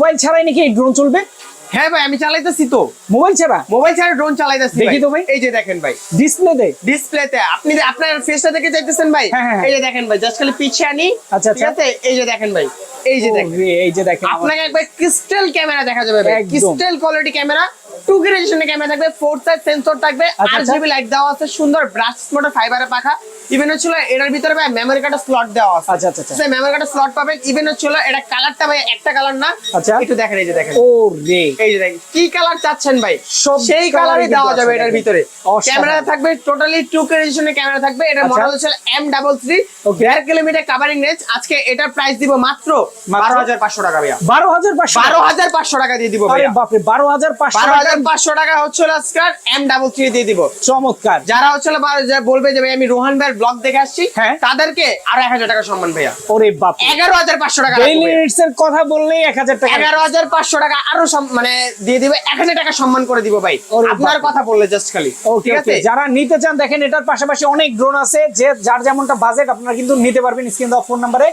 Mobile ছাড়াই নাকি এই ড্রোন চলবে? হ্যাঁ ভাই আমি চালাইতেছি তো। মোবাইল ছাড়া ড্রোন চালাইতেছি দেখি তো ভাই। এই যে দেখেন ভাই ডিসপ্লেতে আপনি আপনার ফেসটা দেখে চাইতেছেন ভাই। হ্যাঁ। এই যে দেখেন ভাই, জাস্ট খালি পিছে আনি। আচ্ছা। ঠিক আছে, এই যে দেখেন ভাই, এই যে দেখেন আপনাকে একবার ক্রিস্টাল ক্যামেরা দেখা যাবে ভাই, ক্রিস্টাল কোয়ালিটি ক্যামেরা, 2K রেজোলিউশনের ক্যামেরা থাকবে, 4 সাইড সেন্সর থাকবে, RGB লাইট দেওয়া আছে, সুন্দর ব্রাশ মোটর ফাইবারের পাখা। ইভেন হচ্ছিল এটার ভিতরে ভাই মেমরি কার্ডের স্লট দেওয়া আছে। আচ্ছা। সেই মেমরি কার্ডের স্লট পাবেন। ইভেন হচ্ছিল এটা কালারটা ভাই একটা কালার না। আচ্ছা, একটু দেখেন, এই যে দেখেন, ও রে, এই যে দেখেন কি কালার চাচ্ছেন ভাই, সেই কালারই দেওয়া যাবে এটার ভিতরে। ক্যামেরা থাকবে টোটালি 2K রেজোলিউশনের ক্যামেরা থাকবে। এটার মডেল হচ্ছে M33, 1.5 কিলোমিটার কভারিং রেঞ্জ। আজকে এটার প্রাইস দিব মাত্র 12,500 টাকা ভাইয়া। 12,500 টাকা দিয়ে দিব ভাইয়া। বাপরে 12,500 টাকা হচ্ছে আজকাল M33 দিয়ে দিব। চমৎকার। যারা হচ্ছে বলবে যে ভাই আমি রোহান ভাইয়ের ব্লগ দেখে আসছি, তাদেরকে আরো 1000 টাকা সম্মান ভাইয়া। ওরে বাপ, 11,500 টাকা। ডেইলি রেটস এর কথা বললেই 1000 টাকা, 11,500 টাকা আরো মানে দিয়ে দিবে, 1000 টাকা সম্মান করে দিব ভাই আপনার কথা বললে জাস্ট খালি। ঠিক আছে, যারা নিতে চান দেখেন এটার পাশাপাশি অনেক ড্রোন আছে, যে যার যেমনটা বাজেট আপনারা কিন্তু নিতে পারবেন। স্ক্রিন দেওয়া ফোন নাম্বারে